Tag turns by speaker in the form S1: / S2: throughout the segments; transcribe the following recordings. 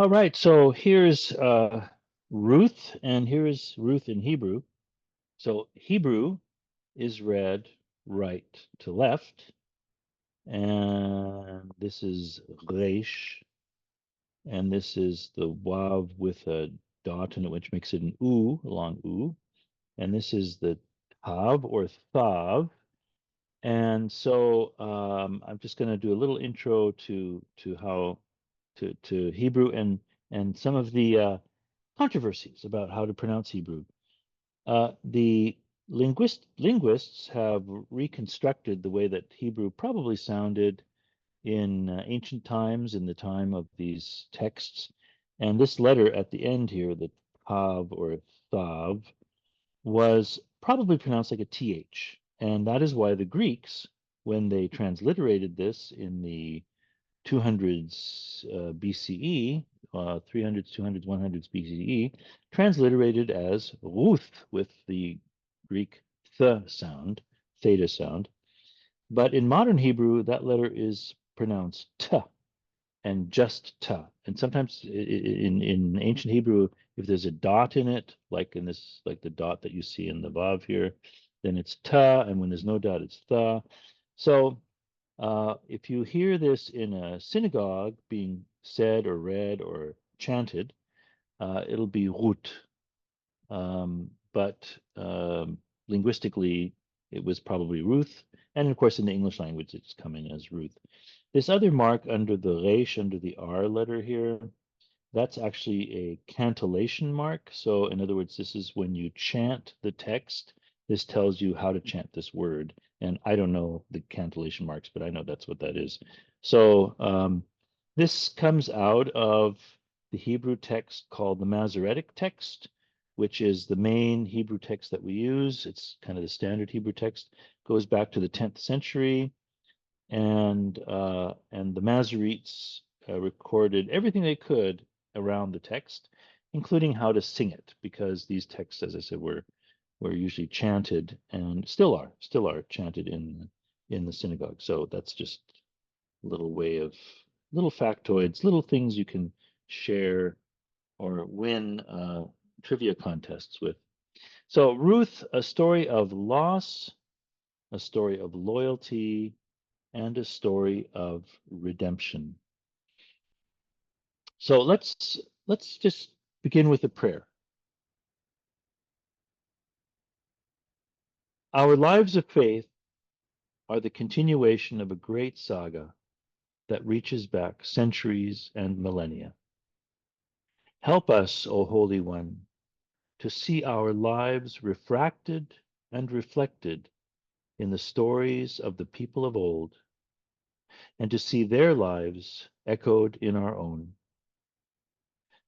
S1: All right, so here's Ruth, and here's Ruth in Hebrew. So Hebrew is read right to left, and this is Reish, and this is the Wav with a dot in it, which makes it an U, a long U, and this is the Tav or Thav. And so I'm just going to do a little intro to how to Hebrew and some of the controversies about how to pronounce Hebrew. The linguists have reconstructed the way that Hebrew probably sounded in ancient times, in the time of these texts. And this letter at the end here, the Tav or Thav, was probably pronounced like a TH. And that is why the Greeks, when they transliterated this in the 200s BCE, 300s, 200s, 100s BCE, transliterated as Ruth with the Greek th sound, theta sound. But in modern Hebrew, that letter is pronounced t and just ta. And sometimes in ancient Hebrew, if there's a dot in it, like in this, like the dot that you see in the vav here, then it's ta, and when there's no dot, it's tha. So if you hear this in a synagogue being said or read or chanted, it'll be Rut. But linguistically, it was probably Ruth. And of course, in the English language, it's come in as Ruth. This other mark under the resh, under the R letter here, that's actually a cantillation mark. So in other words, this is when you chant the text. This tells you how to chant this word. And I don't know the cantillation marks, but I know that's what that is. So this comes out of the Hebrew text called the Masoretic text, which is the main Hebrew text that we use. It's kind of the standard Hebrew text, goes back to the 10th century, and the Masoretes recorded everything they could around the text, including how to sing it, because these texts, as I said, were usually chanted and still are chanted in the synagogue. So that's just a little way of little factoids, little things you can share or win trivia contests with. So Ruth, a story of loss, a story of loyalty, and a story of redemption. So let's just begin with a prayer. Our lives of faith are the continuation of a great saga that reaches back centuries and millennia. Help us, O Holy One, to see our lives refracted and reflected in the stories of the people of old, and to see their lives echoed in our own.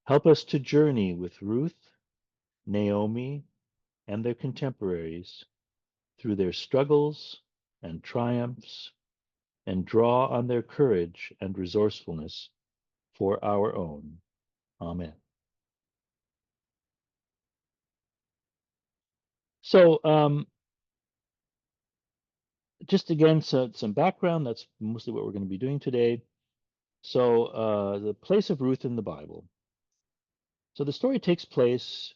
S1: Help us to journey with Ruth, Naomi, and their contemporaries through their struggles and triumphs, and draw on their courage and resourcefulness for our own. Amen. So, just again, some background. That's mostly what we're going to be doing today. So, the place of Ruth in the Bible. So, the story takes place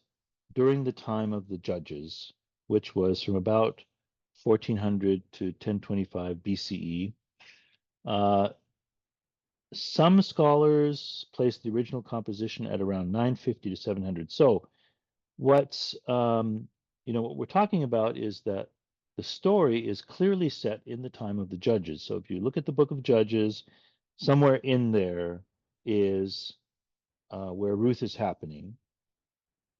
S1: during the time of the Judges, which was from about 1400 to 1025 BCE. Some scholars place the original composition at around 950 to 700. So what's what we're talking about is that the story is clearly set in the time of the Judges. So if you look at the Book of Judges, somewhere in there is where Ruth is happening,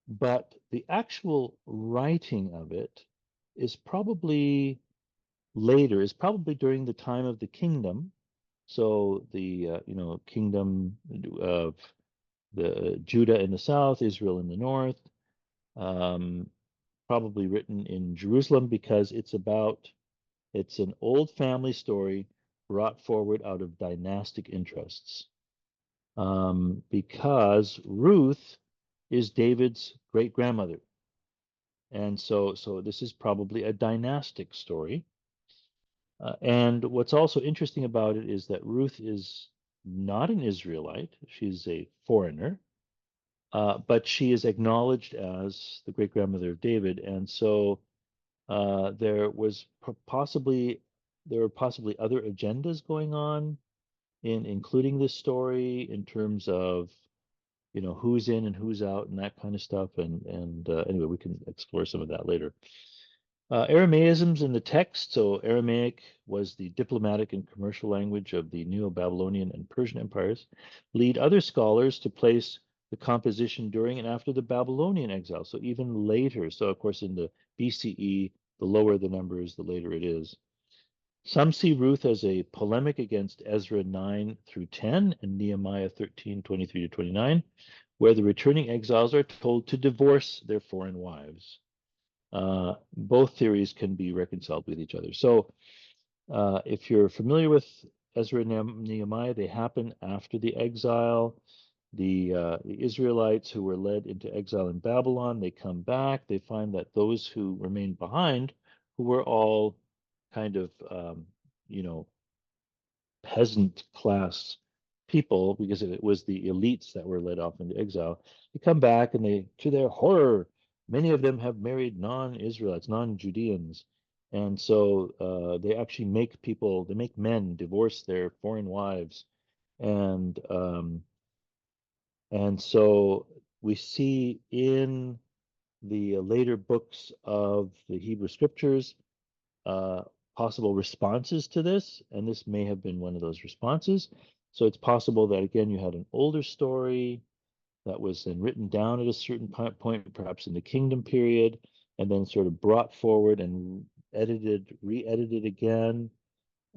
S1: but the actual writing of it is probably later, is probably during the time of the kingdom. So the kingdom of the Judah in the south, Israel in the north, um, probably written in Jerusalem because it's an old family story brought forward out of dynastic interests. Because Ruth is David's great grandmother. And so this is probably a dynastic story. And what's also interesting about it is that Ruth is not an Israelite. She's a foreigner, but she is acknowledged as the great grandmother of David, and so there was possibly there were possibly other agendas going on in including this story in terms of who's in and who's out and that kind of stuff. And anyway, we can explore some of that later. Aramaisms in the text. So Aramaic was the diplomatic and commercial language of the Neo-Babylonian and Persian empires. Lead other scholars to place the composition during and after the Babylonian exile. So even later. So of course in the BCE, the lower the numbers, the later it is. Some see Ruth as a polemic against Ezra 9 through 10 and Nehemiah 13, 23 to 29, where the returning exiles are told to divorce their foreign wives. Both theories can be reconciled with each other. So if you're familiar with Ezra and Nehemiah, they happen after the exile. The Israelites who were led into exile in Babylon, they come back. They find that those who remained behind, who were all kind of you know peasant class people, because it was the elites that were led off into exile. They come back and they, to their horror, many of them have married non-Israelites, non-Judeans. And so they actually they make men divorce their foreign wives. And so we see in the later books of the Hebrew scriptures uh, possible responses to this, and this may have been one of those responses. So it's possible that again you had an older story that was then written down at a certain point, perhaps in the kingdom period, and then sort of brought forward and re-edited again.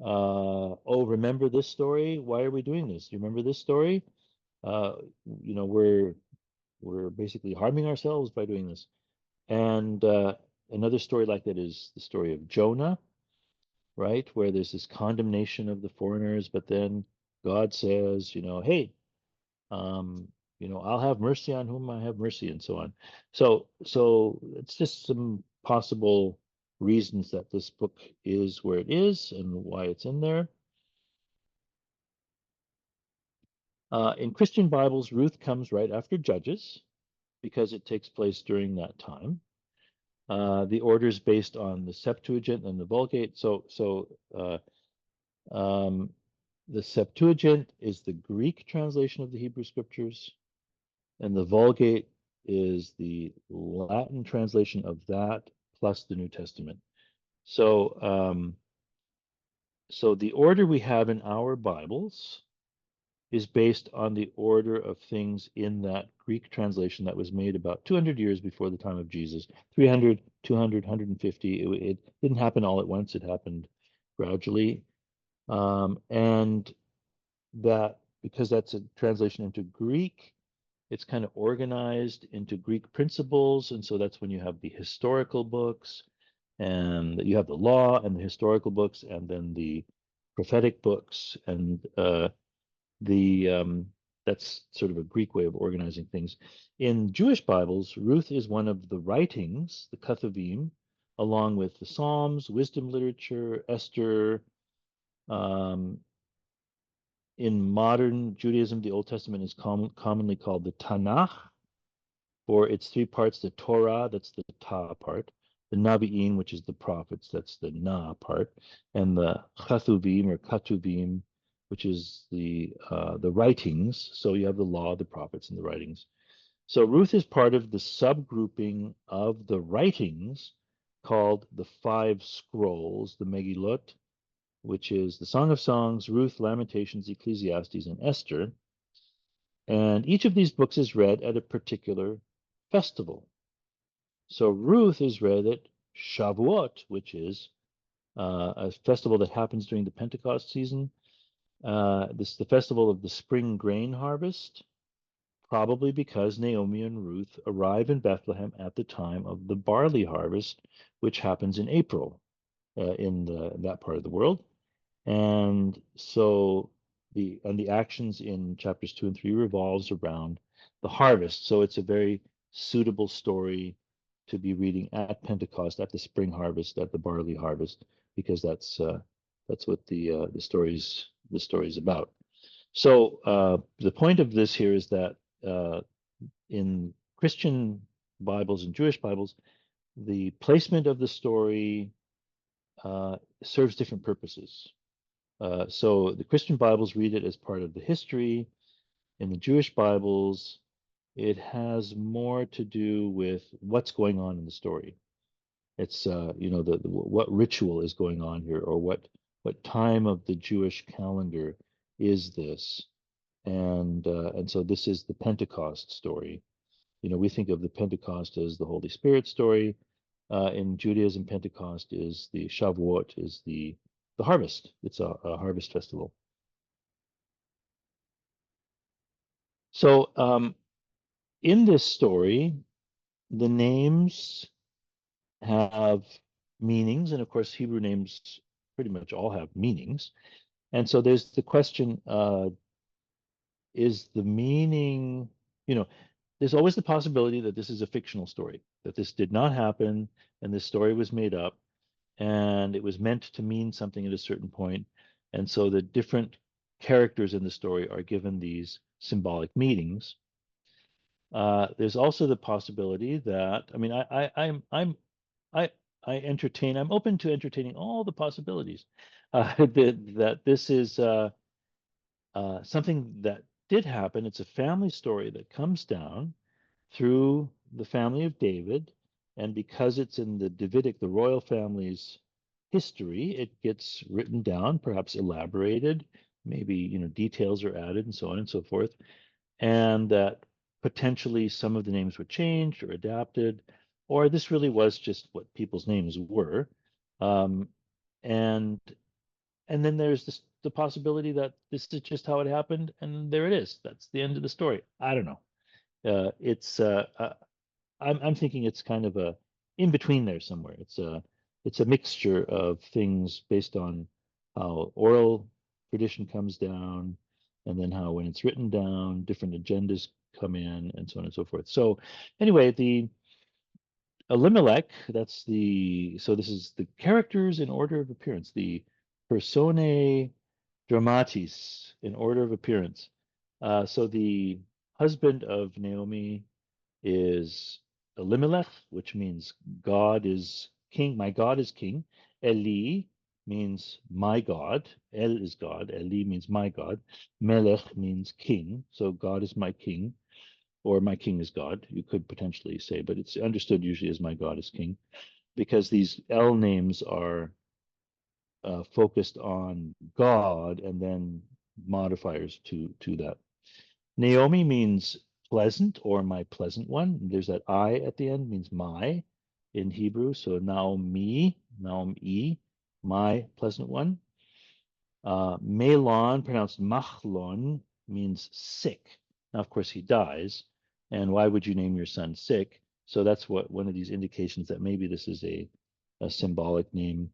S1: Oh, remember this story? Why are we doing this? Do you remember this story? Uh, we're basically harming ourselves by doing this. And another story like that is the story of Jonah, right? Where there's this condemnation of the foreigners, but then God says, hey, um, I'll have mercy on whom I have mercy, and so on. So it's just some possible reasons that this book is where it is and why it's in there. In Christian Bibles, Ruth comes right after Judges because it takes place during that time. The order is based on the Septuagint and the Vulgate. Um, the Septuagint is the Greek translation of the Hebrew scriptures, and the Vulgate is the Latin translation of that plus the New Testament. So, so the order we have in our Bibles is based on the order of things in that Greek translation that was made about 200 years before the time of Jesus. 300, 200, 150. It didn't happen all at once. It happened gradually. And that because that's a translation into Greek, it's kind of organized into Greek principles. And so that's when you have the historical books, and you have the law and the historical books, and then the prophetic books. And the that's sort of a Greek way of organizing things. In Jewish Bibles, Ruth is one of the writings, the Ketuvim, along with the Psalms, wisdom literature, Esther. Um, in modern Judaism, the Old Testament is commonly called the Tanakh for its three parts: the Torah, that's the Ta part; the Navi'im, which is the prophets, that's the Na part; and the Chatuvim or Katuvim, which is the writings. So you have the law, the prophets, and the writings. So Ruth is part of the subgrouping of the writings called the five scrolls, the Megillot, which is the Song of Songs, Ruth, Lamentations, Ecclesiastes, and Esther. And each of these books is read at a particular festival. So Ruth is read at Shavuot, which is a festival that happens during the Pentecost season. This is the festival of the spring grain harvest, probably because Naomi and Ruth arrive in Bethlehem at the time of the barley harvest, which happens in April in that part of the world. And so the actions in chapters 2 and 3 revolves around the harvest. So it's a very suitable story to be reading at Pentecost, at the spring harvest, at the barley harvest, because that's what the story's about. So the point of this here is that in Christian Bibles and Jewish Bibles, the placement of the story serves different purposes. So the Christian Bibles read it as part of the history. In the Jewish Bibles, it has more to do with what's going on in the story. It's the what ritual is going on here, or what time of the Jewish calendar is this, and so this is the Pentecost story. We think of the Pentecost as the Holy Spirit story. In Judaism, Pentecost is the Shavuot, is the harvest. It's a harvest festival. So in this story, the names have meanings, and of course, Hebrew names pretty much all have meanings. And so there's the question: is the meaning, you know, there's always the possibility that this is a fictional story, that this did not happen, and this story was made up, and it was meant to mean something at a certain point, and so the different characters in the story are given these symbolic meanings. There's also the possibility that, I mean, I I entertain. I'm open to entertaining all the possibilities. That this is something that did happen. It's a family story that comes down through the family of David, and because it's in the Davidic, the royal family's history, it gets written down, perhaps elaborated. Maybe details are added, and so on and so forth, and that potentially some of the names were changed or adapted, or this really was just what people's names were. Um, and and then there's the possibility that this is just how it happened, and there it is. That's the end of the story. I don't know. I'm thinking it's kind of a in between there somewhere. It's a mixture of things based on how oral tradition comes down, and then how when it's written down, different agendas come in, and so on and so forth. So anyway, the Elimelech, so this is the characters in order of appearance, the personae dramatis in order of appearance. So the husband of Naomi is Elimelech, which means God is king. My God is king. Eli means my God. El is God. Eli means my God. Melech means king. So God is my king, or my king is God. You could potentially say, but it's understood usually as my God is king, because these El names are focused on God and then modifiers to that. Naomi means pleasant, or my pleasant one. There's that I at the end, means my in Hebrew. So Naomi, Naomi, my pleasant one. Malon, pronounced Machlon, means sick. Now, of course, he dies. And why would you name your son sick? So that's what one of these indications that maybe this is a symbolic name.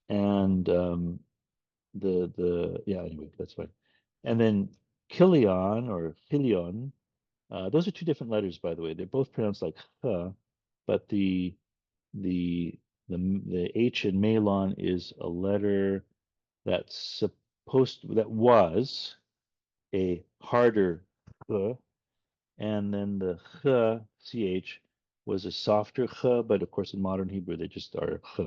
S1: And yeah, anyway, that's fine. And then Kilion or Kilion, those are two different letters, by the way. They're both pronounced like h, but the the H in Malon is a letter that was a harder h, and then the ch was a softer ch, but of course in modern Hebrew they just are ch.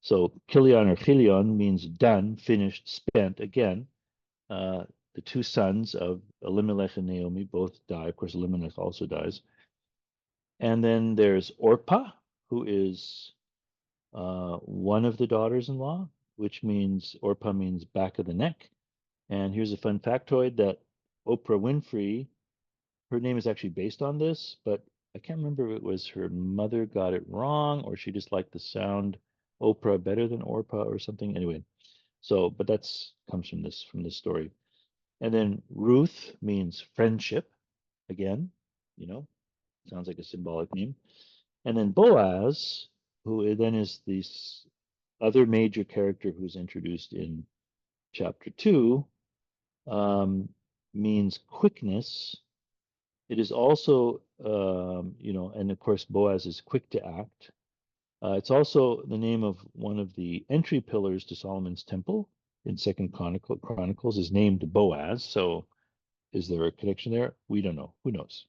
S1: So Kilion or Chilion means done, finished, spent. Again, uh, the two sons of Elimelech and Naomi both die. Of course, Elimelech also dies. And then there's Orpah, who is one of the daughters-in-law, which means Orpah means back of the neck. And here's a fun factoid that Oprah Winfrey, her name is actually based on this, but I can't remember if it was her mother got it wrong or she just liked the sound Oprah better than Orpah or something. Anyway, so but that's comes from this story. And then Ruth means friendship. Again, you know, sounds like a symbolic name. And then Boaz, who then is this other major character who's introduced in chapter 2, um, means quickness. It is also, and of course, Boaz is quick to act. It's also the name of one of the entry pillars to Solomon's temple. in Chronicles is named Boaz. So is there a connection there? We don't know. Who knows?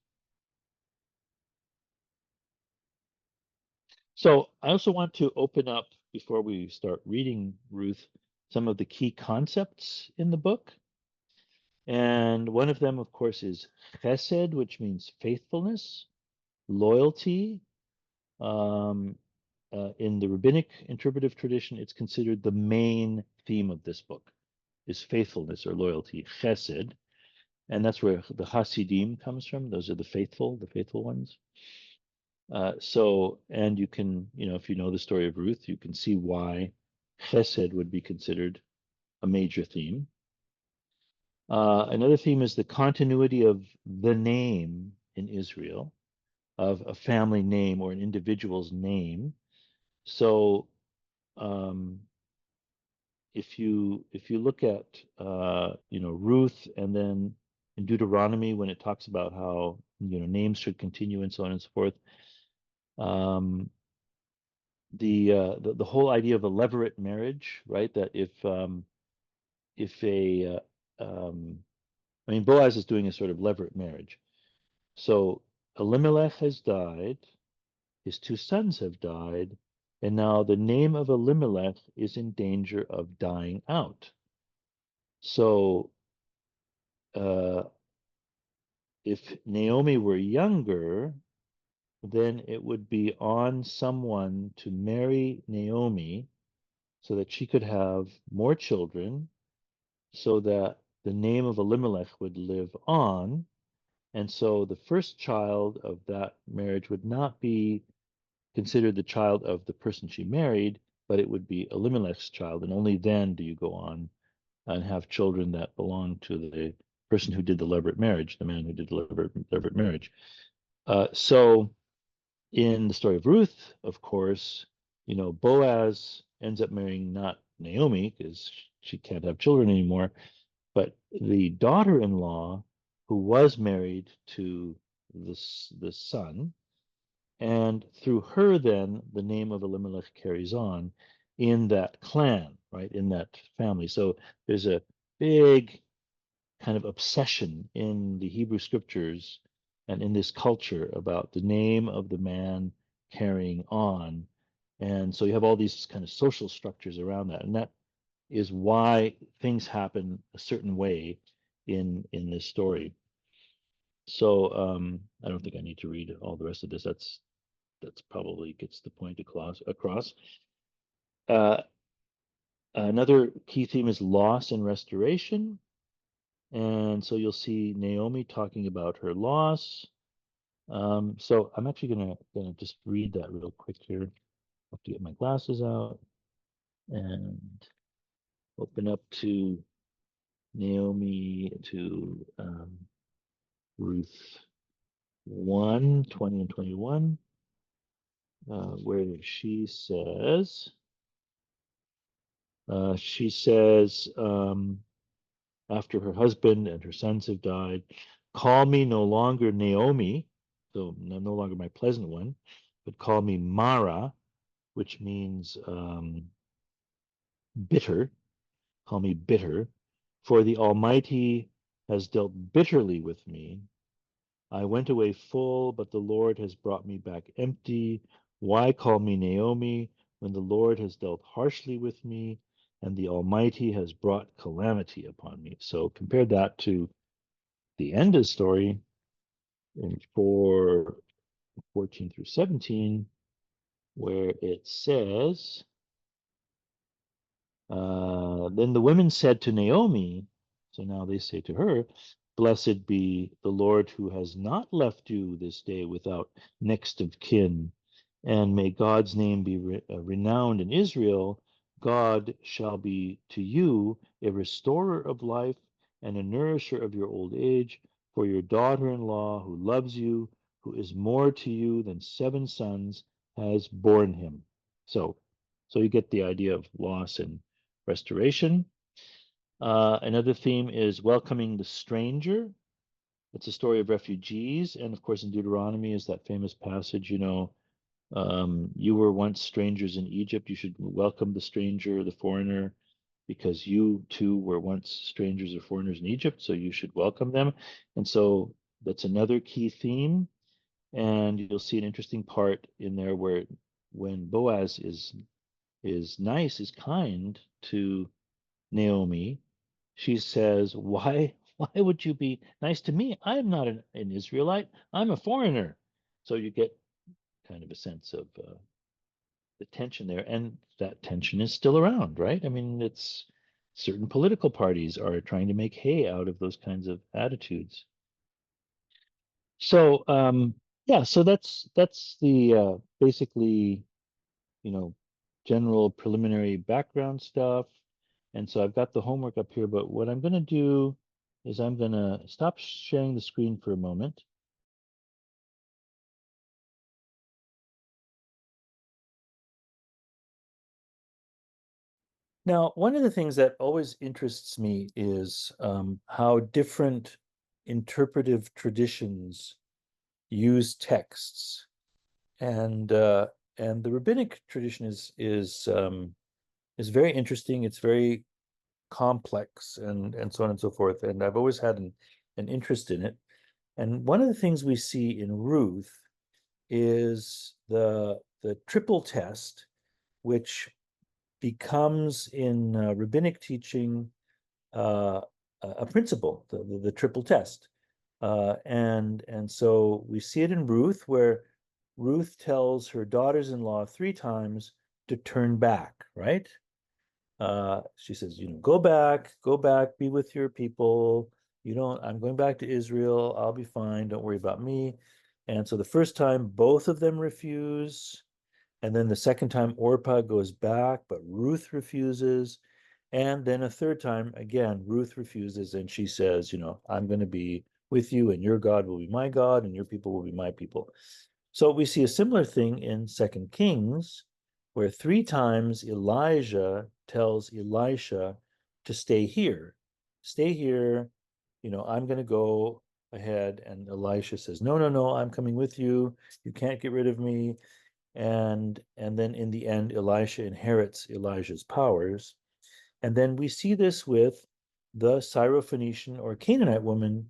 S1: So I also want to open up, before we start reading Ruth, some of the key concepts in the book. And one of them, of course, is chesed, which means faithfulness, loyalty. Um, in the rabbinic interpretive tradition, it's considered the main theme of this book is faithfulness or loyalty, chesed. And that's where the Hasidim comes from. Those are the faithful ones. And you can, if you know the story of Ruth, you can see why chesed would be considered a major theme. Another theme is the continuity of the name in Israel, of a family name or an individual's name. So um, if you look at Ruth, and then in Deuteronomy when it talks about how names should continue and so on and so forth, um, the whole idea of a levirate marriage, right? That if a I mean, Boaz is doing a sort of levirate marriage. So Elimelech has died, his two sons have died, and now the name of Elimelech is in danger of dying out. So uh, if Naomi were younger, then it would be on someone to marry Naomi so that she could have more children, so that the name of Elimelech would live on. And so the first child of that marriage would not be considered the child of the person she married, but it would be Elimelech's child. And only then do you go on and have children that belong to the person who did the levirate marriage, the man who did the levirate marriage. So in the story of Ruth, of course, Boaz ends up marrying not Naomi because she can't have children anymore, but the daughter-in-law who was married to the son, and through her, then the name of Elimelech carries on in that clan, right, in that family. So there's a big kind of obsession in the Hebrew scriptures and in this culture about the name of the man carrying on. And so you have all these kind of social structures around that. And that is why things happen a certain way in this story. So I don't think I need to read all the rest of this. That's probably gets the point across. Uh, Another key theme is loss and restoration. And so you'll see Naomi talking about her loss. So I'm actually gonna just read that real quick here. I have to get my glasses out and open up to Naomi to Ruth 1:20 and 21, where she says, after her husband and her sons have died, call me no longer Naomi, so no longer my pleasant one, but call me Mara, which means bitter. Call me bitter, for the Almighty has dealt bitterly with me. I went away full, but the Lord has brought me back empty. Why call me Naomi when the Lord has dealt harshly with me and the Almighty has brought calamity upon me? So compare that to the end of the story in 4:14 through 17, where it says, then the women said to Naomi, so now they say to her, blessed be the Lord who has not left you this day without next of kin, and may God's name be renowned in Israel. God shall be to you a restorer of life and a nourisher of your old age, for your daughter-in-law who loves you, who is more to you than 7 sons, has borne him. So you get the idea of loss and restoration. Another theme is welcoming the stranger. It's a story of refugees. And of course, in Deuteronomy is that famous passage, you were once strangers in Egypt. You should welcome the stranger, the foreigner, because you too were once strangers or foreigners in Egypt, so you should welcome them. And so that's another key theme. And you'll see an interesting part in there where when Boaz is nice, is kind to Naomi, she says, why would you be nice to me? I'm not an Israelite. I'm a foreigner. So you get kind of a sense of the tension there, and that tension is still around, right? I mean, it's certain political parties are trying to make hay out of those kinds of attitudes. So yeah, so that's the basically, you know, general preliminary background stuff. And so I've got the homework up here, but what I'm going to do is I'm going to stop sharing the screen for a moment. Now, one of the things that always interests me is how different interpretive traditions use texts, and and the rabbinic tradition is very interesting. It's very complex, and so on and so forth. And I've always had an interest in it. And one of the things we see in Ruth is the triple test, which becomes in rabbinic teaching uh, a principle, the triple test. And so we see it in Ruth, where Ruth tells her daughters-in-law three times to turn back, right? She says, go back, be with your people. I'm going back to Israel. I'll be fine. Don't worry about me. And so the first time, both of them refuse. And then the second time, Orpah goes back, but Ruth refuses. And then a third time, again, Ruth refuses, and she says, I'm going to be with you, and your God will be my God, and your people will be my people. So we see a similar thing in Second Kings, where three times Elijah tells Elisha to stay here. Stay here, I'm going to go ahead. And Elisha says, no, no, no, I'm coming with you. You can't get rid of me. And then in the end, Elisha inherits Elijah's powers. And then we see this with the Syrophoenician or Canaanite woman.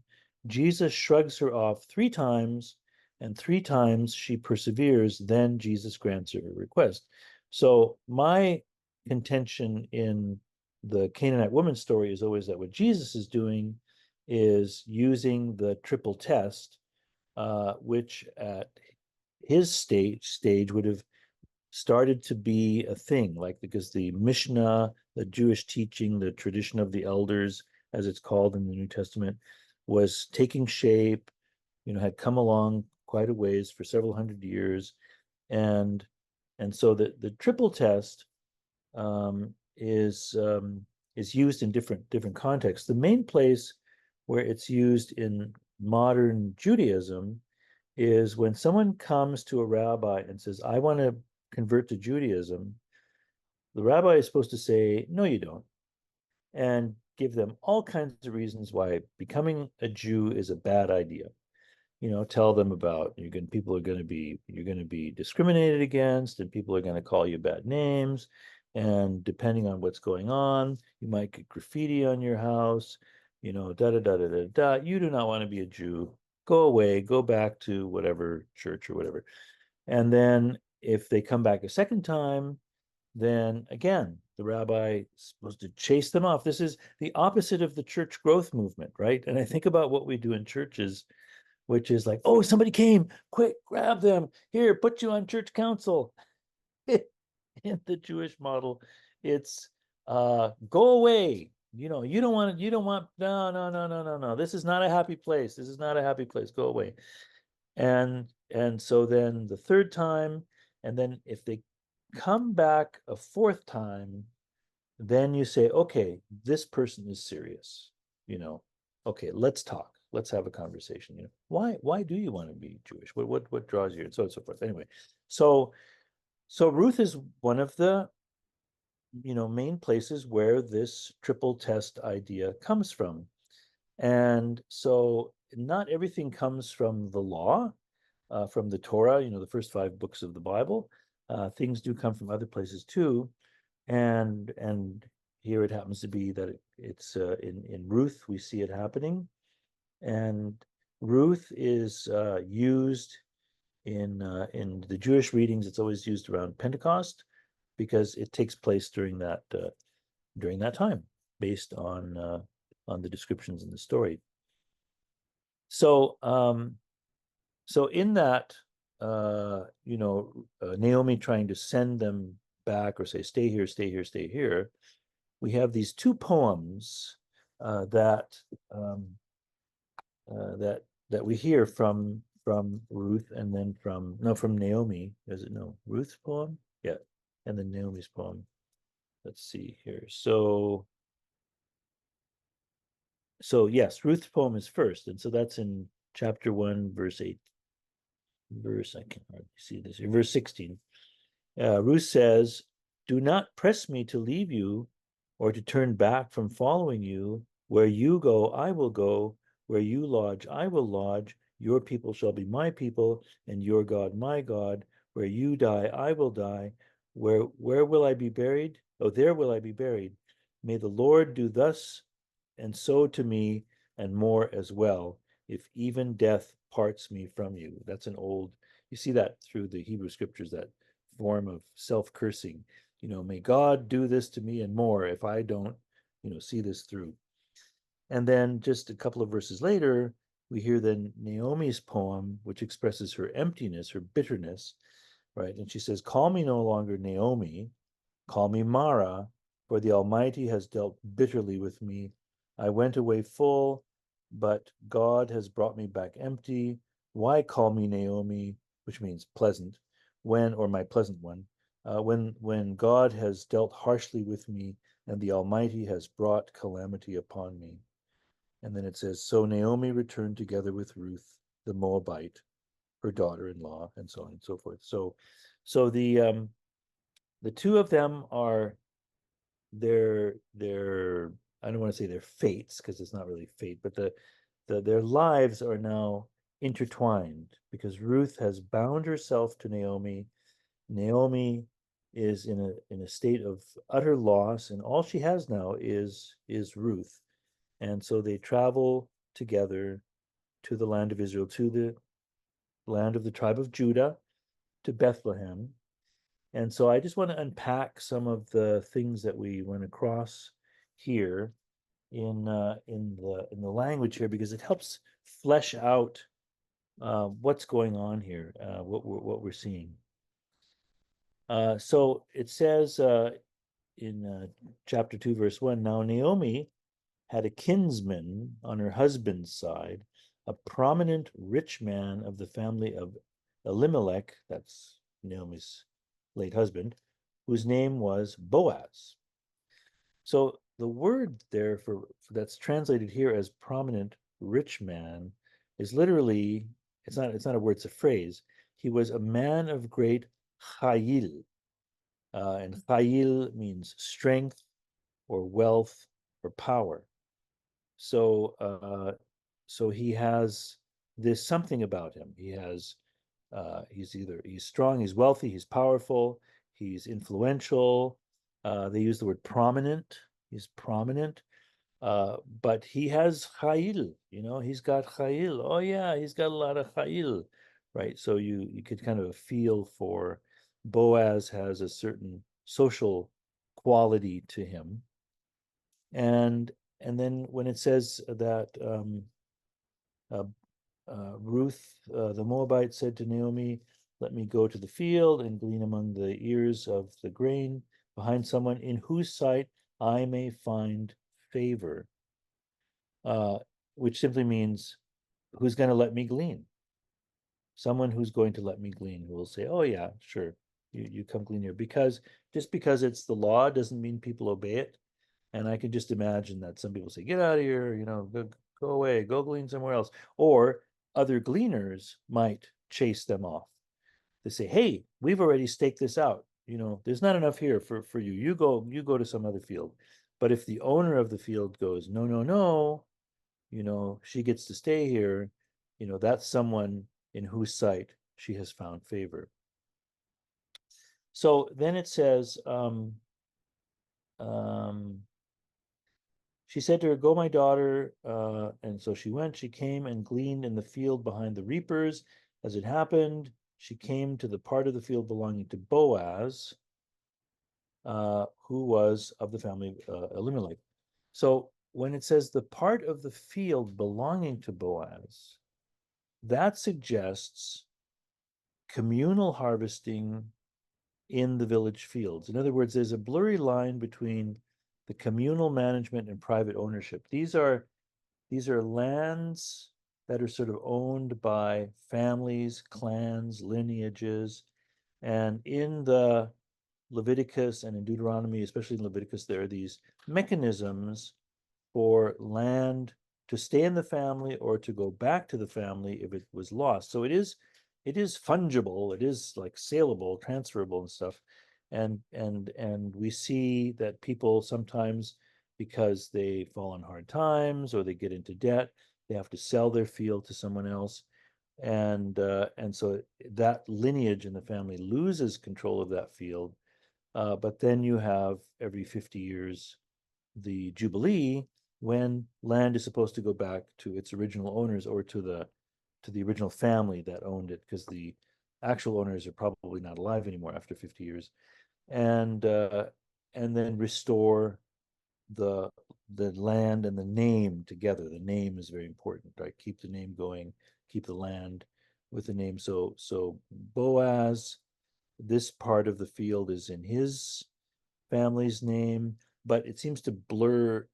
S1: Jesus shrugs her off three times, and three times she perseveres. Then Jesus grants her request. So my contention in the Canaanite woman story is always that what Jesus is doing is using the triple test, which at his stage would have started to be a thing, like because the Mishnah, the Jewish teaching, the tradition of the elders, as it's called in the New Testament, was taking shape, had come along quite a ways for several hundred years. And so the triple test is used in different contexts. The main place where it's used in modern Judaism is when someone comes to a rabbi and says, I want to convert to Judaism. The rabbi is supposed to say, no, you don't, and give them all kinds of reasons why becoming a Jew is a bad idea. Tell them about you're going to be discriminated against, and people are going to call you bad names, and depending on what's going on, you might get graffiti on your house, da da da da da da. You do not want to be a Jew. Go away, go back to whatever church or whatever. And then if they come back a second time, then again, the rabbi is supposed to chase them off. This is the opposite of the church growth movement, right? And I think about what we do in churches, which is like, oh, somebody came, quick, grab them, here, put you on church council. In the Jewish model, it's go away. You don't want it, you don't want, no, no, no, no, no, no. This is not a happy place. This is not a happy place. Go away. And so then the third time, and then if they come back a fourth time, then you say, okay, this person is serious. Okay, let's talk. Let's have a conversation. Why do you want to be Jewish? What draws you, and so on and so forth. Anyway, so Ruth is one of the main places where this triple test idea comes from. And so not everything comes from the law, from the Torah, the first five books of the Bible. Things do come from other places too. And here it happens to be that it's in Ruth, we see it happening. And Ruth is used in the Jewish readings. It's always used around Pentecost because it takes place during that time, based on the descriptions in the story. So so in that, Naomi trying to send them back or say, stay here, stay here, stay here. We have these two poems that that we hear from Ruth, and then from Naomi. Is it no Ruth's poem? Yeah, and then Naomi's poem. Let's see here. So yes, Ruth's poem is first, and so that's in chapter 1, verse 8. I can't hardly see this here. Verse 16. Ruth says, "Do not press me to leave you or to turn back from following you. Where you go, I will go. Where you lodge, I will lodge. Your people shall be my people, and your God my God. Where you die, I will die. Where will I be buried? Oh, there will I be buried. May the Lord do thus and so to me, and more as well, if even death parts me from you." That's an old, you see that through the Hebrew scriptures, that form of self-cursing. May God do this to me and more if I don't, see this through. And then just a couple of verses later, we hear then Naomi's poem, which expresses her emptiness, her bitterness, right? And she says, "Call me no longer Naomi, call me Mara, for the Almighty has dealt bitterly with me. I went away full, but God has brought me back empty. Why call me Naomi," which means pleasant, or my pleasant one, when God has dealt harshly with me and the Almighty has brought calamity upon me. And then it says, "So Naomi returned together with Ruth the Moabite, her daughter-in-law," and so on and so forth. So the two of them are their I don't want to say their fates, because it's not really fate, but their lives are now intertwined, because Ruth has bound herself to Naomi. Naomi is in a state of utter loss, and all she has now is Ruth. And so they travel together to the land of Israel, to the land of the tribe of Judah, to Bethlehem. And so I just want to unpack some of the things that we went across here in the language here, because it helps flesh out what's going on here, what we're seeing. So it says in chapter 2, verse 1, "Now Naomi had a kinsman on her husband's side, a prominent rich man of the family of Elimelech," that's Naomi's late husband, "whose name was Boaz." So the word there for that's translated here as prominent rich man is literally, it's not a word, it's a phrase. He was a man of great chayil, and chayil means strength or wealth or power. So so he has this something about him. He's strong, he's wealthy, he's powerful, he's influential. They use the word prominent. He's prominent, but he has chayil. He's got chayil. Oh yeah, he's got a lot of chayil, right? So you could kind of feel for Boaz has a certain social quality to him, and then when it says that uh, Ruth, the Moabite, said to Naomi, "Let me go to the field and glean among the ears of the grain behind someone in whose sight I may find favor," uh, which simply means who's going to let me glean. Someone who's going to let me glean, who will say, "Oh yeah, sure, you come glean here." Because just because it's the law doesn't mean people obey it. And I can just imagine that some people say, "Get out of here, go away, go glean somewhere else." Or other gleaners might chase them off. They say, "Hey, we've already staked this out. There's not enough here for you. You go to some other field." But if the owner of the field goes, "No, no, no, she gets to stay here," that's someone in whose sight she has found favor. So then it says, She said to her, "Go, my daughter." And so she went. She came and gleaned in the field behind the reapers. As it happened, she came to the part of the field belonging to Boaz, who was of the family of Elimelech. So when it says the part of the field belonging to Boaz, that suggests communal harvesting in the village fields. In other words, there's a blurry line between the communal management and private ownership. These are lands that are sort of owned by families, clans, lineages, and in the Leviticus and in Deuteronomy, especially in Leviticus, there are these mechanisms for land to stay in the family or to go back to the family if it was lost. So it is fungible, it is like saleable, transferable and stuff. And we see that people sometimes, because they fall on hard times or they get into debt, they have to sell their field to someone else. And so that lineage in the family loses control of that field. But then you have every 50 years the Jubilee, when land is supposed to go back to its original owners or to the original family that owned it, because the actual owners are probably not alive anymore after 50 years, and uh, and then restore the the land and the name together. The name is very important, right? Keep the name going, keep the land with the name. So Boaz, this part of the field is in his family's name, but it seems to blur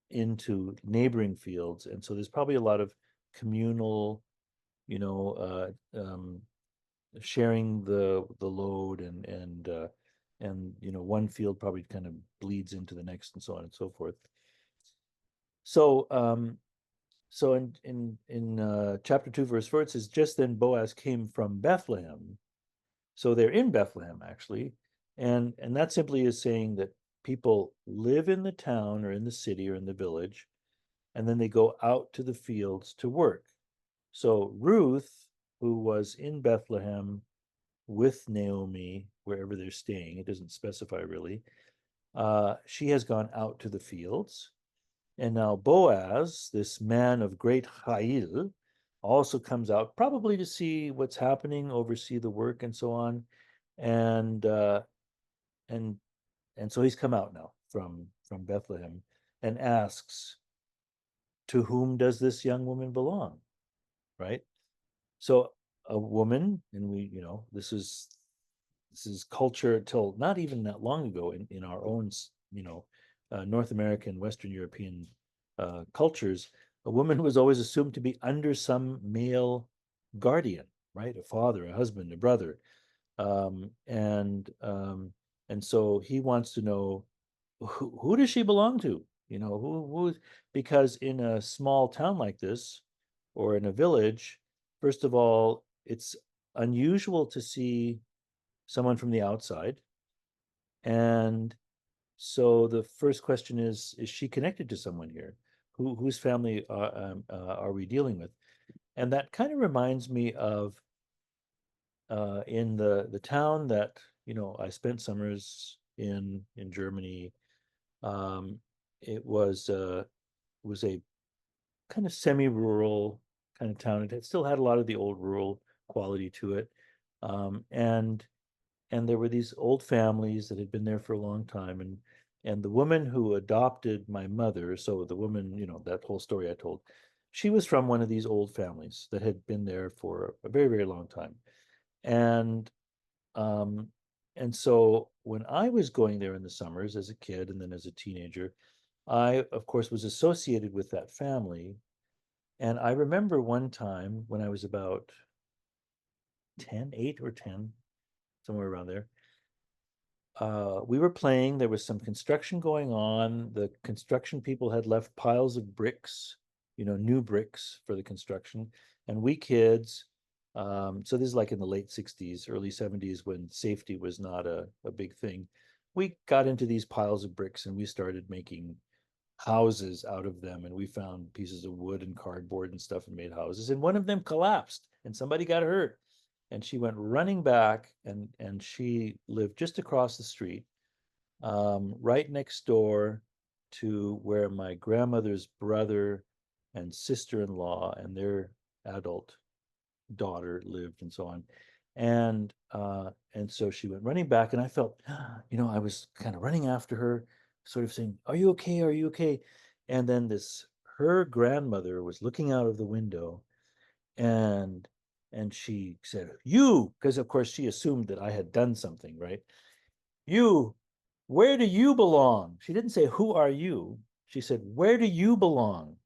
S1: into neighboring fields, and so there's probably a lot of communal, you know, sharing the load, and one field probably kind of bleeds into the next, and so on and so forth. So in chapter 2, verse 4, it says, "Just then Boaz came from Bethlehem." So they're in Bethlehem actually, and that simply is saying that people live in the town or in the city or in the village, and then they go out to the fields to work. So Ruth, who was in Bethlehem with Naomi, wherever they're staying, it doesn't specify really, she has gone out to the fields. And now Boaz, this man of great chayil, also comes out probably to see what's happening, oversee the work, and so on. And and and so he's come out now from Bethlehem and asks, "To whom does this young woman belong?" Right? So a woman, and this is culture till not even that long ago in our own, North American, Western European cultures. A woman was always assumed to be under some male guardian, right? A father, a husband, a brother, um, and um, and so he wants to know, who does she belong to? Who, because in a small town like this, or in a village, first of all, it's unusual to see someone from the outside. And so the first question is she connected to someone here? Whose family are we dealing with? And that kind of reminds me of in the town that I spent summers in Germany. Um, it was a kind of semi-rural kind of town. It still had a lot of the old rural quality to it, and there were these old families that had been there for a long time, and the woman who adopted my mother, so the woman, that whole story I told, she was from one of these old families that had been there for a very, very long time. And um, and so when I was going there in the summers as a kid and then as a teenager, I, of course, was associated with that family. And I remember one time when I was about 10, 8 or 10, somewhere around there, we were playing. There was some construction going on. The construction people had left piles of bricks, new bricks for the construction. And we kids, so this is like in the late 60s, early 70s, when safety was not a big thing. We got into these piles of bricks and we started making houses out of them. And we found pieces of wood and cardboard and stuff and made houses. And one of them collapsed and somebody got hurt. And she went running back, and she lived just across the street, right next door. to where my grandmother's brother and sister-in-law and their adult daughter lived and so on. And so she went running back, and I felt, I was kind of running after her, sort of saying, "Are you okay? Are you okay?" And then her grandmother was looking out of the window, and she said, "You," because of course she assumed that I had done something, right? "You, where do you belong?" She didn't say, "Who are you?" She said, "Where do you belong?"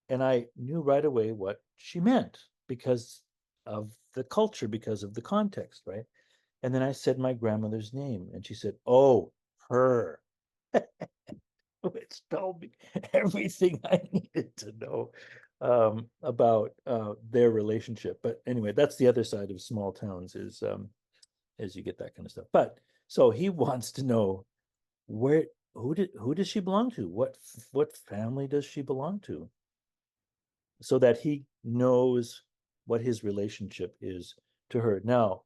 S1: And I knew right away what she meant because of the culture, because of the context, right? And then I said my grandmother's name, and she said, "Oh, her," which told me everything I needed to know about their relationship. But anyway, that's the other side of small towns is you get that kind of stuff. But so he wants to know where who does she belong to? What family does she belong to? So that he knows what his relationship is to her. Now,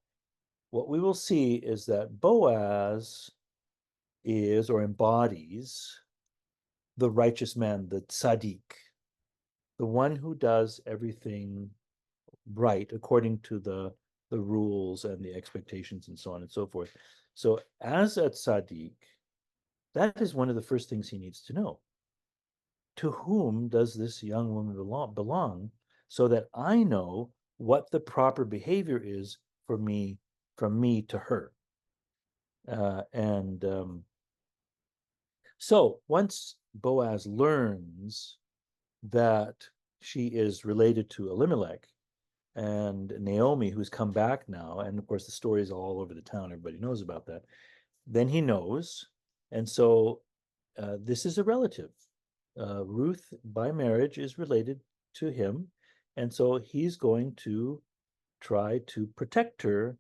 S1: what we will see is that Boaz is or embodies the righteous man, the tzaddik, the one who does everything right according to the rules and the expectations and so on and so forth. So as a tzaddik, that is one of the first things he needs to know. To whom does this young woman belong so that I know what the proper behavior is for me, from me to her. And So once Boaz learns that she is related to Elimelech and Naomi, who's come back now, and of course the story is all over the town, everybody knows about that, then he knows. And so this is a relative. Ruth, by marriage, is related to him. And so he's going to try to protect her.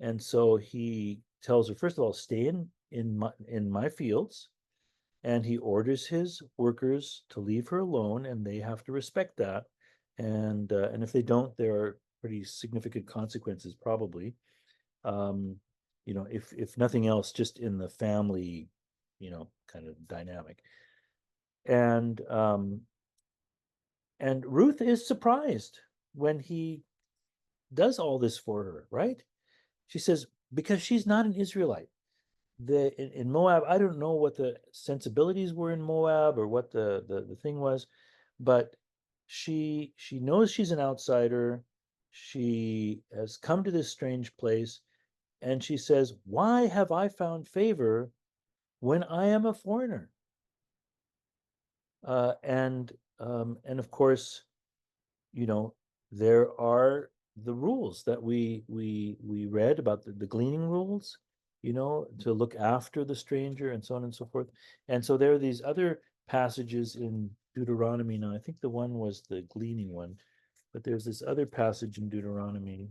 S1: And so he tells her, first of all, stay in my fields. And he orders his workers to leave her alone, and they have to respect that. And if they don't, there are pretty significant consequences, probably. Um, if nothing else, just in the family, kind of dynamic. And and Ruth is surprised when he does all this for her, right? She says, because she's not an Israelite. In Moab, I don't know what the sensibilities were in Moab or what the thing was, but she knows she's an outsider. She has come to this strange place, and she says, "Why have I found favor when I am a foreigner?" And of course, you know, there are the rules that we read about the gleaning rules, to look after the stranger and so on and so forth. And so there are these other passages in Deuteronomy. Now, I think the one was the gleaning one, but there's this other passage in Deuteronomy.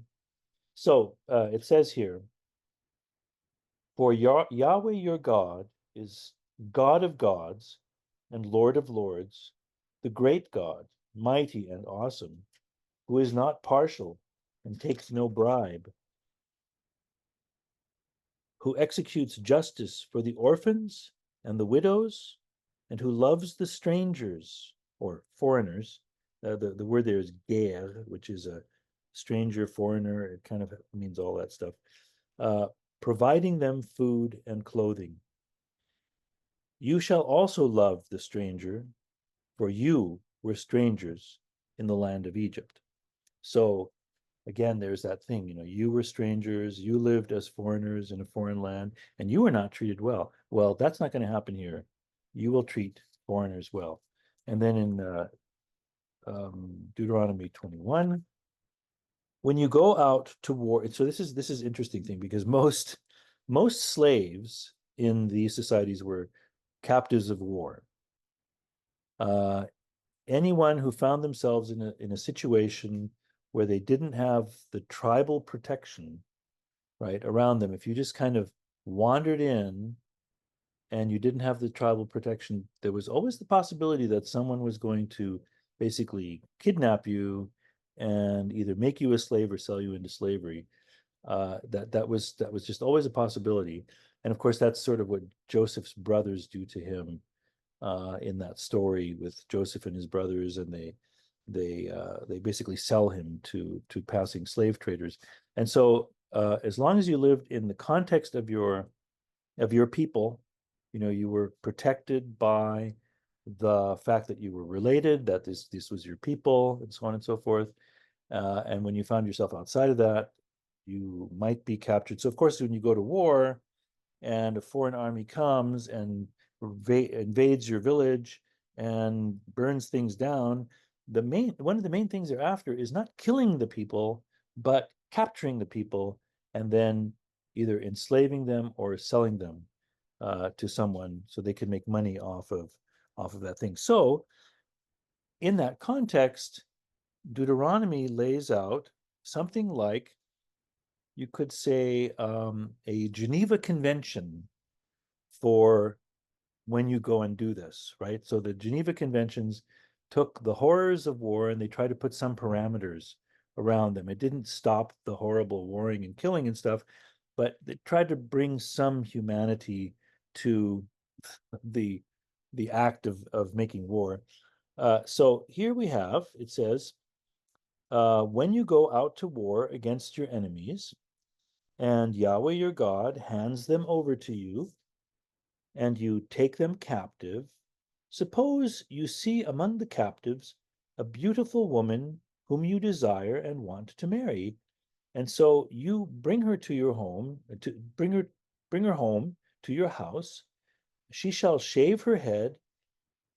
S1: So it says here, for Yahweh your God is God of gods and Lord of lords, the great God, mighty and awesome, who is not partial and takes no bribe, who executes justice for the orphans and the widows, and who loves the strangers or foreigners. The word there is ger, which is a stranger, foreigner. It kind of means all that stuff. Uh, Providing them food and clothing. You shall also love the stranger, for you were strangers in the land of Egypt. So again, there's that thing, you were strangers, you lived as foreigners in a foreign land, and you were not treated well. Well, that's not going to happen here. You will treat foreigners well. And then in Deuteronomy 21, when you go out to war, so this is interesting thing because most slaves in these societies were captives of war. Uh, Anyone who found themselves in a situation where they didn't have the tribal protection right around them, if you just kind of wandered in and you didn't have the tribal protection, there was always the possibility that someone was going to basically kidnap you and either make you a slave or sell you into slavery. That was just always a possibility. And of course, that's sort of what Joseph's brothers do to him in that story with Joseph and his brothers, and they basically sell him to passing slave traders. And so, as long as you lived in the context of your people, you were protected by the fact that you were related, that this was your people, and so on and so forth. And when you found yourself outside of that, you might be captured. So, of course, when you go to war and a foreign army comes and invades your village and burns things down, one of the main things they're after is not killing the people, but capturing the people and then either enslaving them or selling them to someone so they can make money off of that thing. So, in that context, Deuteronomy lays out something like, you could say, a Geneva Convention for when you go and do this, right? So the Geneva Conventions took the horrors of war and they tried to put some parameters around them. It didn't stop the horrible warring and killing and stuff, but it tried to bring some humanity to the act of making war. So here we have, it says, when you go out to war against your enemies, and Yahweh your God hands them over to you, and you take them captive, suppose you see among the captives a beautiful woman whom you desire and want to marry, and so you bring her to your home, to bring her home to your house. She shall shave her head,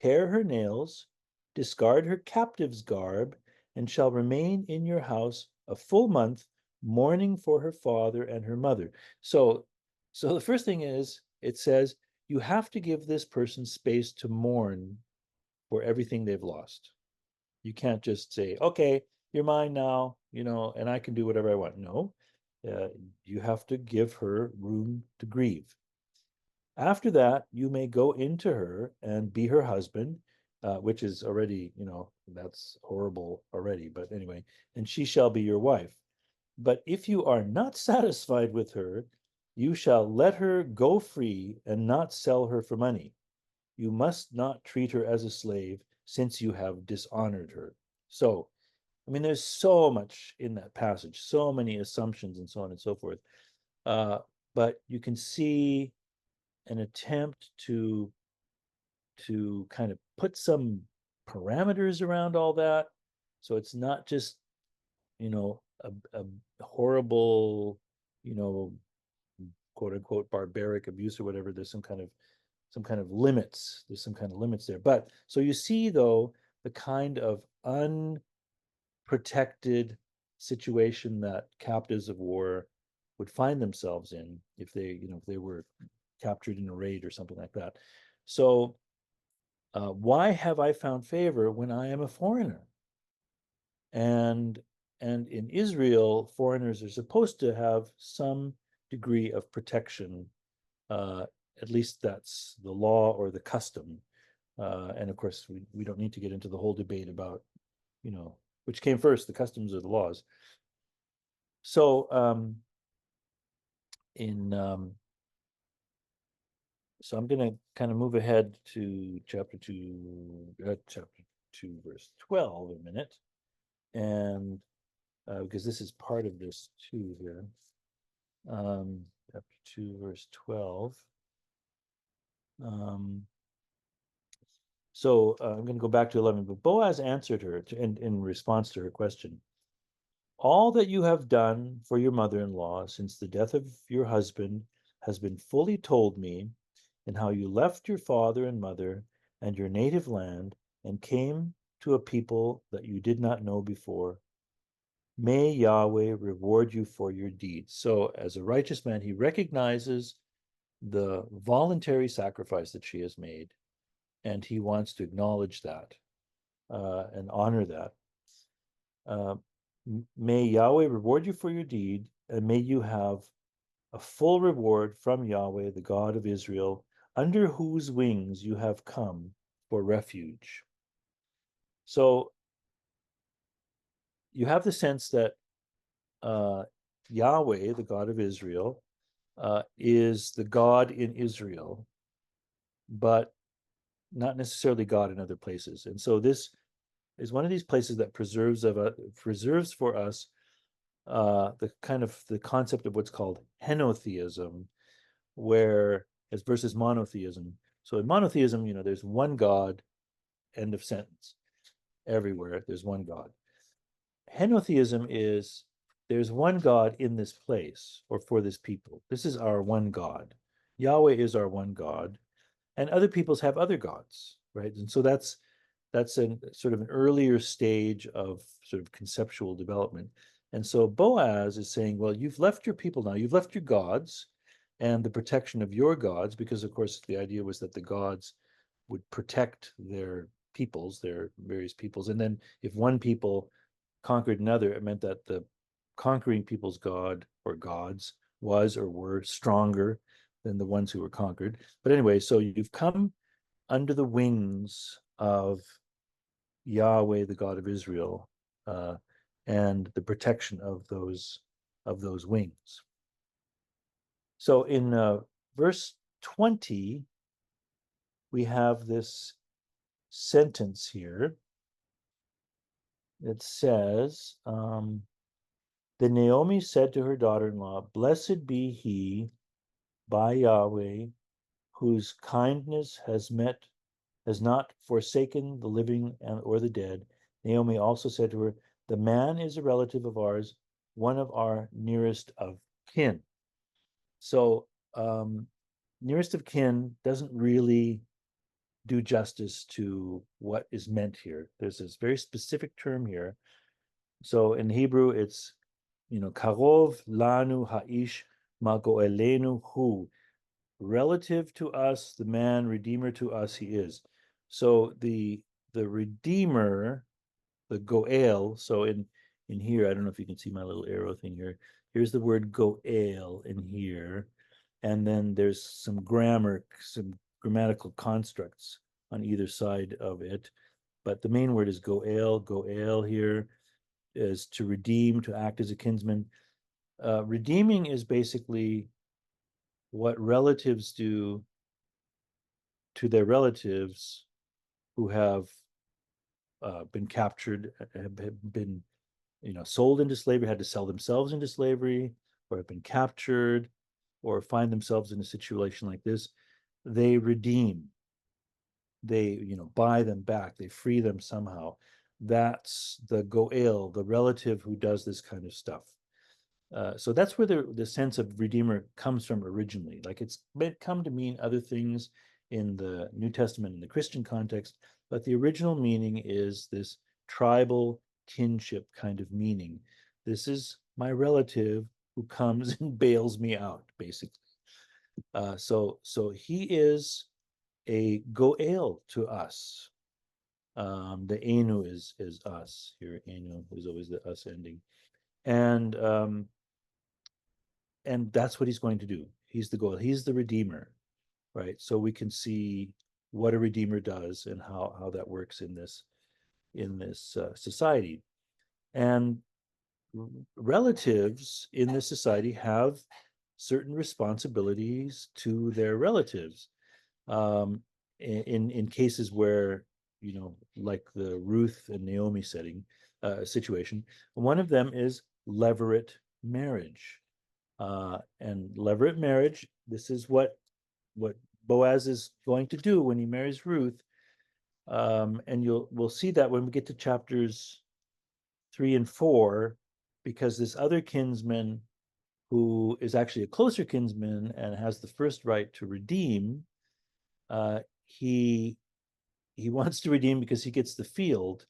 S1: pare her nails, discard her captive's garb, and shall remain in your house a full month, mourning for her father and her mother. So, the first thing is, it says you have to give this person space to mourn for everything they've lost. You can't just say, okay, you're mine now, and I can do whatever I want. No, you have to give her room to grieve. After that, you may go into her and be her husband, which is already, that's horrible already. But anyway, and she shall be your wife. But if you are not satisfied with her, you shall let her go free and not sell her for money. You must not treat her as a slave, since you have dishonored her. So, I mean, there's so much in that passage, so many assumptions and so on and so forth. But you can see an attempt to kind of put some parameters around all that, so it's not just a horrible, you know quote unquote barbaric abuse or whatever. There's some kind of limits. There's some kind of limits there. But so you see, though, the kind of unprotected situation that captives of war would find themselves in if they were captured in a raid or something like that. So, why have I found favor when I am a foreigner? And in Israel, foreigners are supposed to have some degree of protection. At least that's the law or the custom. And of course, we don't need to get into the whole debate about, which came first, the customs or the laws. So so I'm going to kind of move ahead to chapter 2, verse 12 in a minute, and because this is part of this too here. Chapter 2, verse 12. So I'm going to go back to 11. But Boaz answered her in response to her question. All that you have done for your mother-in-law since the death of your husband has been fully told me, and how you left your father and mother and your native land and came to a people that you did not know before. May Yahweh reward you for your deeds. So, as a righteous man, he recognizes the voluntary sacrifice that she has made, and he wants to acknowledge that and honor that. May Yahweh reward you for your deed, and may you have a full reward from Yahweh, the God of Israel, under whose wings you have come for refuge. So you have the sense that Yahweh, the God of Israel, is the God in Israel, but
S2: not necessarily God in other places. And so this is one of these places that preserves for us the kind of the concept of what's called henotheism, where as versus monotheism. So in monotheism, there's one God, end of sentence. Everywhere there's one God. Henotheism is there's one God in this place or for this people. This is our one God. Yahweh is our one God, and other peoples have other gods, right? And so that's a sort of an earlier stage of sort of conceptual development. And so Boaz is saying, well, you've left your people now, you've left your gods and the protection of your gods, because of course the idea was that the gods would protect their peoples, their various peoples. And then if one people conquered another, it meant that the conquering people's god or gods was or were stronger than the ones who were conquered. But anyway, so you've come under the wings of Yahweh, the God of Israel, uh, and the protection of those wings. So in verse 20, we have this sentence here. It says, then Naomi said to her daughter-in-law, blessed be he by Yahweh, whose kindness has not forsaken the living or the dead. Naomi also said to her, the man is a relative of ours, one of our nearest of kin. So nearest of kin doesn't really do justice to what is meant here. There's this very specific term here. So in Hebrew, it's, karov lanu ha'ish magoelenu hu. Relative to us, the man, redeemer to us, he is. So the redeemer, the goel. So in here, I don't know if you can see my little arrow thing here. Here's the word goel in here, and then there's some grammatical constructs on either side of it. But the main word is goel. Goel here is to redeem, to act as a kinsman. Redeeming is basically what relatives do to their relatives who have been captured, have been sold into slavery, had to sell themselves into slavery, or have been captured, or find themselves in a situation like this. They redeem. They buy them back. They free them somehow. That's the goel, the relative who does this kind of stuff. So that's where the sense of redeemer comes from originally. Like it's come to mean other things in the New Testament in the Christian context, but the original meaning is this tribal kinship kind of meaning. This is my relative who comes and bails me out, basically. So he is a goel to us. The enu is us here. Enu is always the us ending, and that's what he's going to do. He's the goal. He's the redeemer, right? So we can see what a redeemer does and how that works in this society. And relatives in this society have certain responsibilities to their relatives. In cases where like the Ruth and Naomi situation, one of them is levirate marriage. And levirate marriage, this is what Boaz is going to do when he marries Ruth. And we'll see that when we get to chapters 3 and 4, because this other kinsman, who is actually a closer kinsman and has the first right to redeem, he wants to redeem because he gets the field,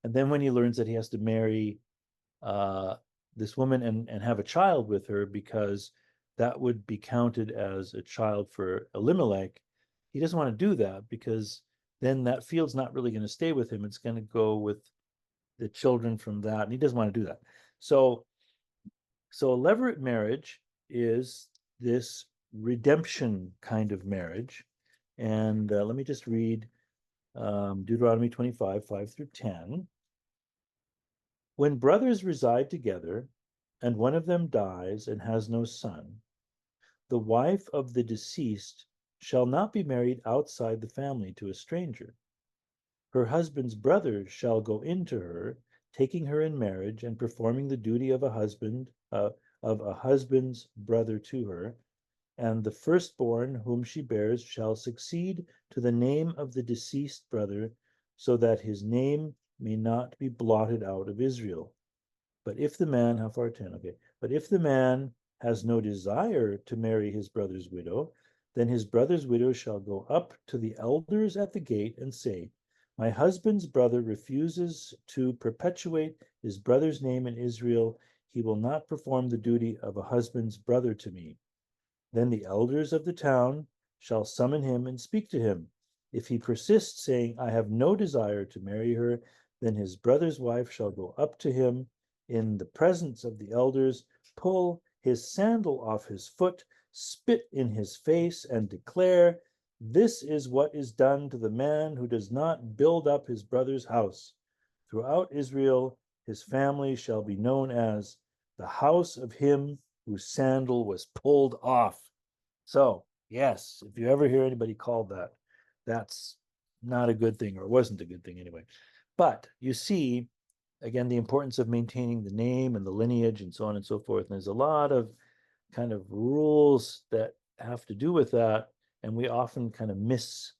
S2: and then when he learns that he has to marry this woman and have a child with her, because that would be counted as a child for Elimelech, he doesn't want to do that, because then that field's not really going to stay with him. It's going to go with the children from that, and he doesn't want to do that. So a levirate marriage is this redemption kind of marriage. And let me just read Deuteronomy 25, 5-10. When brothers reside together, and one of them dies and has no son, the wife of the deceased shall not be married outside the family to a stranger. Her husband's brother shall go in to her, taking her in marriage and performing the duty of a husband's brother to her, and the firstborn whom she bears shall succeed to the name of the deceased brother, so that his name may not be blotted out of Israel. But if the man, how far 10? Okay. But if the man has no desire to marry his brother's widow, then his brother's widow shall go up to the elders at the gate and say, my husband's brother refuses to perpetuate his brother's name in Israel. He will not perform the duty of a husband's brother to me. Then the elders of the town shall summon him and speak to him. If he persists, saying, I have no desire to marry her, then his brother's wife shall go up to him in the presence of the elders, pull his sandal off his foot, spit in his face, and declare, this is what is done to the man who does not build up his brother's house. Throughout Israel, his family shall be known as the house of him whose sandal was pulled off. So, yes, if you ever hear anybody called that, that's not a good thing, or wasn't a good thing anyway. But you see, again, the importance of maintaining the name and the lineage and so on and so forth. And there's a lot of kind of rules that have to do with that, and we often kind of miss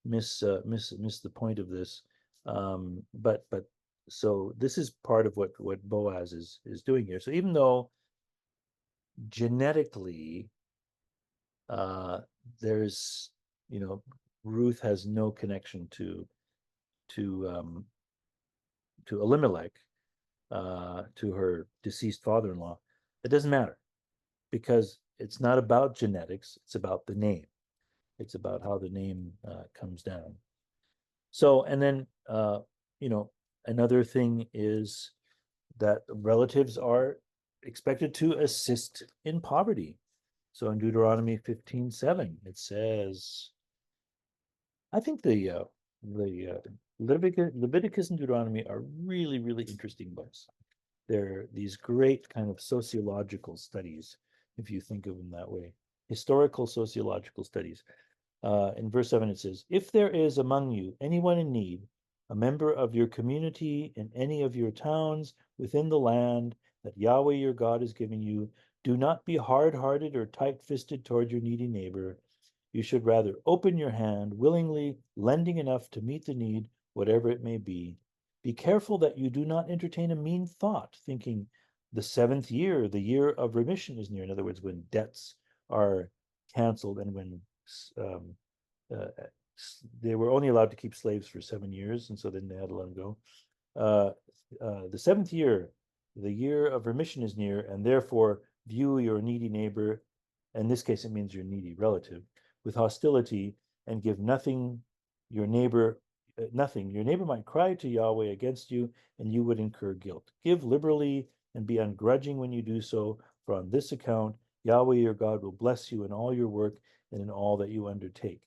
S2: the point of this. But so this is part of what Boaz is doing here. So even though genetically uh, there's Ruth has no connection to um, to Elimelech, to her deceased father-in-law. It doesn't matter because it's not about genetics. It's about the name. It's about how the name comes down. So, and then another thing is that relatives are expected to assist in poverty. So in Deuteronomy 15:7, it says, I think the Leviticus and Deuteronomy are really, really interesting books. They're these great kind of sociological studies, if you think of them that way, historical sociological studies. In verse 7, it says, if there is among you anyone in need, a member of your community in any of your towns within the land that Yahweh your God is giving you, do not be hard hearted or tight fisted toward your needy neighbor. You should rather open your hand willingly, lending enough to meet the need, whatever it may be. Be careful that you do not entertain a mean thought, thinking the seventh year, the year of remission, is near. In other words, when debts are canceled and when um, uh, they were only allowed to keep slaves for 7 years, and so then they had to let them go. The seventh year, the year of remission is near, and therefore view your needy neighbor, in this case it means your needy relative, with hostility, and give nothing your neighbor nothing. Your neighbor might cry to Yahweh against you, and you would incur guilt. Give liberally and be ungrudging when you do so, for on this account Yahweh your God will bless you in all your work and in all that you undertake.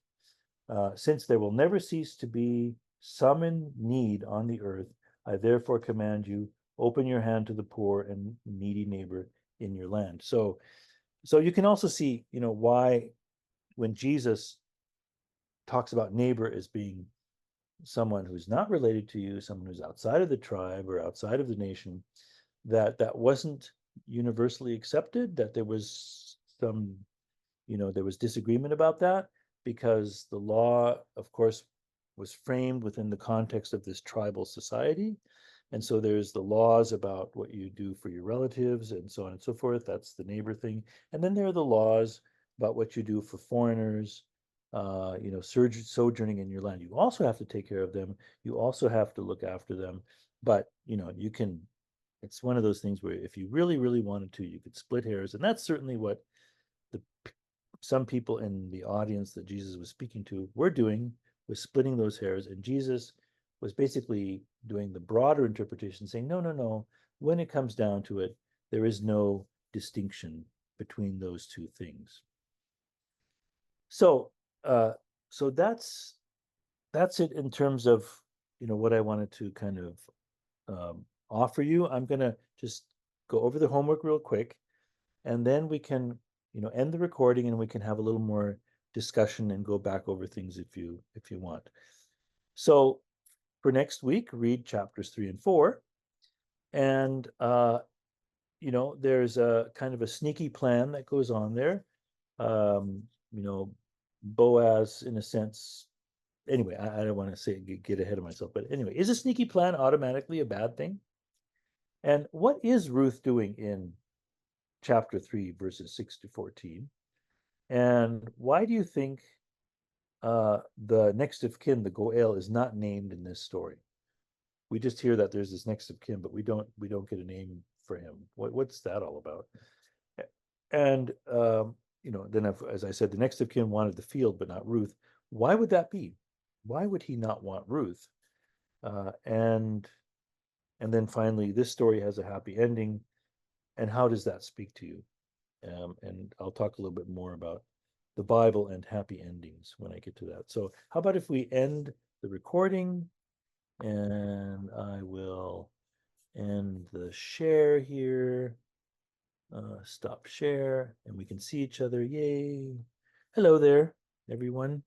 S2: Since there will never cease to be some in need on the earth, I therefore command you, open your hand to the poor and needy neighbor in your land. So you can also see, why when Jesus talks about neighbor as being someone who's not related to you, someone who's outside of the tribe or outside of the nation, that wasn't universally accepted, that there was there was disagreement about that because the law, of course, was framed within the context of this tribal society. And so there's the laws about what you do for your relatives and so on and so forth. That's the neighbor thing. And then there are the laws about what you do for foreigners, sojourning in your land. You also have to take care of them. You also have to look after them. But, it's one of those things where if you really, really wanted to, you could split hairs. And that's certainly what the some people in the audience that Jesus was speaking to were doing, was splitting those hairs. And Jesus was basically doing the broader interpretation, saying, no, no, no. When it comes down to it, there is no distinction between those two things. So, so that's it in terms of what I wanted to kind of offer you. I'm going to just go over the homework real quick, and then we can end the recording and we can have a little more discussion and go back over things if you want. So for next week, read chapters 3 and 4, and there's a kind of a sneaky plan that goes on there. Um, Boaz, in a sense. Anyway, I don't want to say get ahead of myself, but anyway, is a sneaky plan automatically a bad thing? And what is Ruth doing in chapter 3, verses 6 to 14? And why do you think the next of kin, the Goel, is not named in this story? We just hear that there's this next of kin, but we don't get a name for him. What's that all about? And then as I said, the next of kin wanted the field, but not Ruth. Why would that be? Why would he not want Ruth? And then finally, this story has a happy ending. And how does that speak to you? And I'll talk a little bit more about the Bible and happy endings when I get to that. So how about if we end the recording, and I will end the share here. Stop share, and we can see each other. Yay. Hello there, everyone.